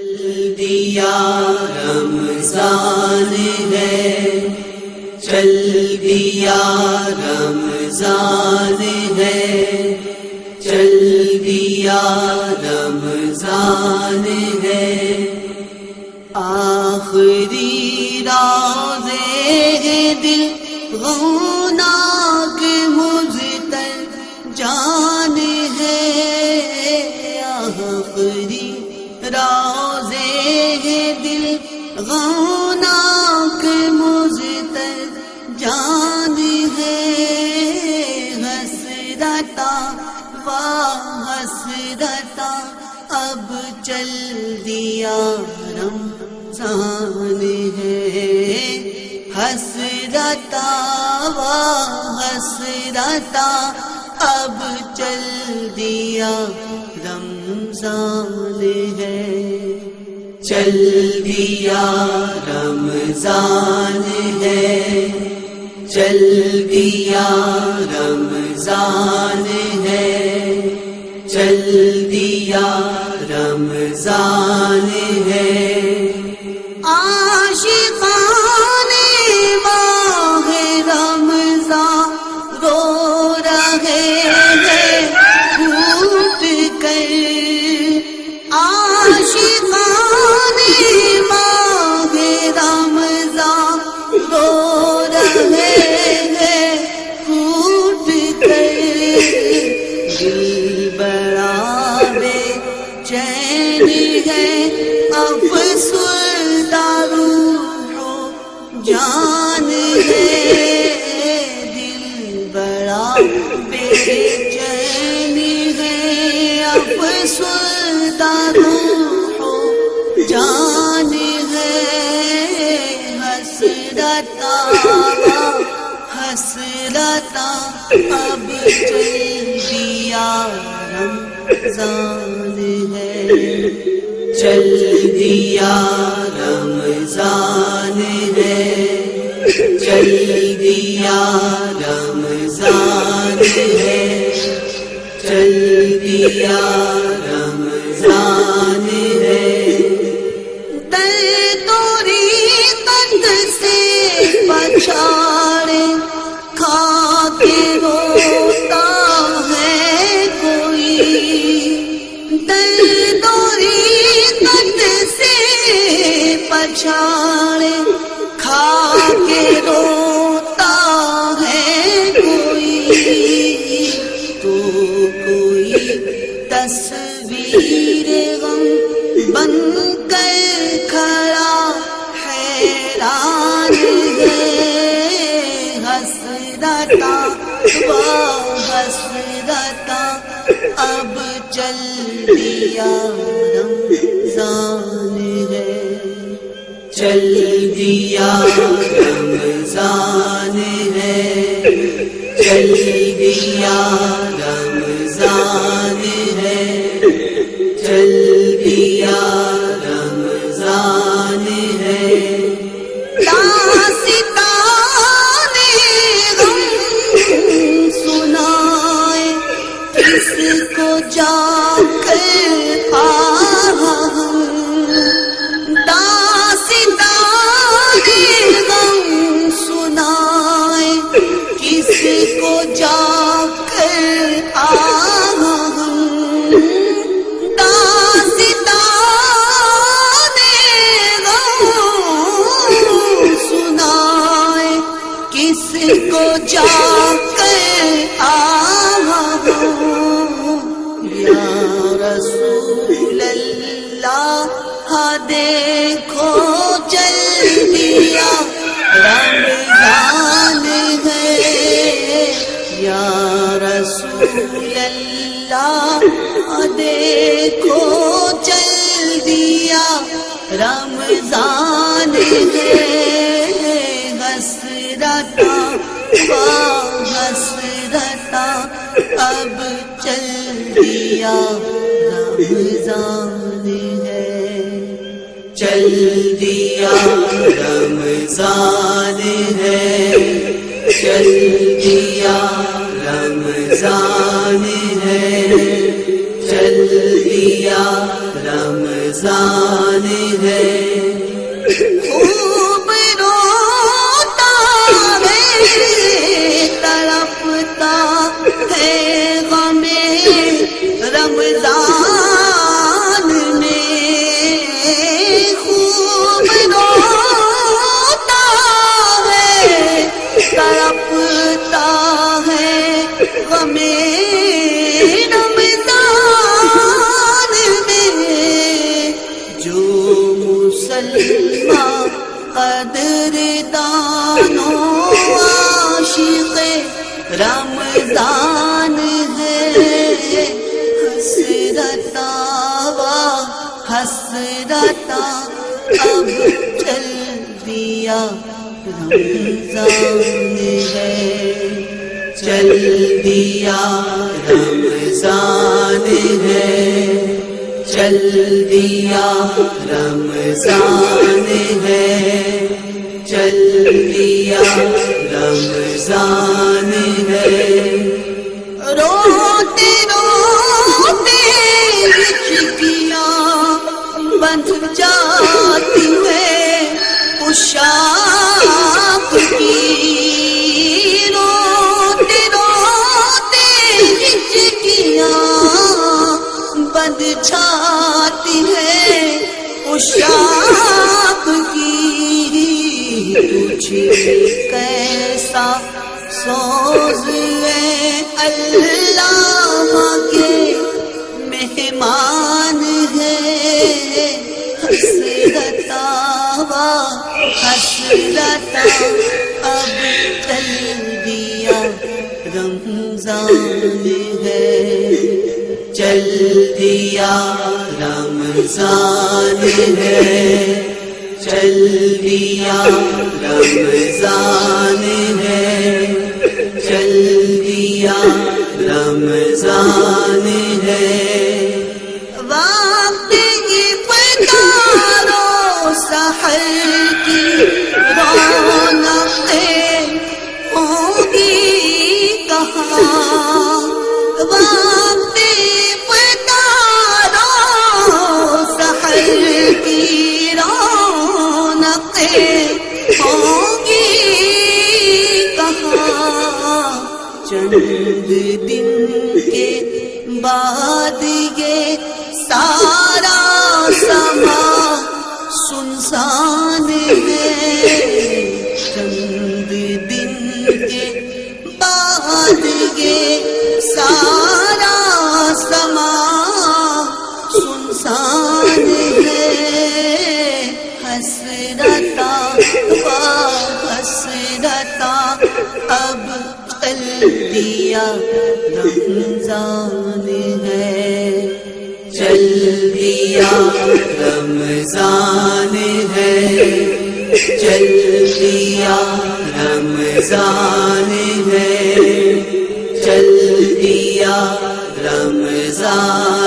چل دیا رمضان ہے، چل دیا رمضان ہے، چل دیا رمضان ہے، آخری روزے دل غمناک مضطرجان ہے، آخری روزے دل غمناک مضطرجان ہے، حسرتا و حسرتا اب چل دیا رمضان ہے، حسرتا و حسرتا اب چل دیا رمضان ہے، چل دیا رمضان ہے، چل دیا رمضان ہے، چل دیا رمضان ہے، عاشقان ماہ رمضان رو رہے ہیں گھوٹ کر، عاشقان ماہ رمضان رو رہے ہیں گھوٹ کر، دل بڑا بے چین ہے افسردہ روح و جان ہے، دل بڑا بے چین ہے افسردہ روح و جان ہے، حسرتا حسرتا اب چل دیا رمضان ہے، چل دیا رمضان ہے، چل دیا رمضان ہے، چل دیا رمضان ہے، توری قد سے پچھاڑے کھا کے روتا ہے کوئی، توری قد سے پچھاڑے کھا کے روتا ہے کوئی، تو کوئی تصویر غم بن کر کھڑا حیران ہے، حسرتا و حسرتا اب چل دیا رمضان ہے، چل دیا رمضان ہے، چل دیا رمضان ہے، چل دیا رمضان ہے، داستان غم سنائے کس کو جا کر داستان غم سنائے کس کو جا کر کس کو جا کر یا رسول اللہ دیکھو چل دیا رمضان ہے، یا رسول اللہ دیکھو چل دیا رمضان ہے، حسرتا و حسرتا اب چل دیا رمضان ہے، چل دیا رمضان ہے، چل دیا رمضان ہے، چل دیا رمضان رمضان ہے خوب روتا ہے تڑپتا ہے غم رمضان میں خوب روتا ہے تڑپتا ہے غم رمضان میں جو مسلمان قدر دانوں عاشق رمضان ہے حسرتا حسرتا اب چل دیا رمضان ہے چل دیا رمضان ہے چل دیا رمضان ہے چل دیا رمضان ہے روتے روتے ہچکیاں بندھ جاتی ہے پوشاک کی روتے روتے ہچکیاں بندھ جاتی ہے پوشاک کی تجھے کیسا سوز ہے اللہ کے مہمان ہے حسرتا حسرتا اب چل دیا رمضان ہے چل دیا رمضان ہے چل دیا رمضان ہے چل دیا رمضان ہے وقت افطار و سحر کی رونقیں ہوں گی کہاں وقت افطار و سحر کی رونقیں ہوں گی کہاں چند دن کے بعد یہ سارا سما سنسان ہے چند دن کے بعد یہ سارا سما سنسان ہے حسرتا حسرتا اب چل دیا رمضان ہے چل دیا رمضان ہے چل دیا رمضان ہے چل دیا رمضان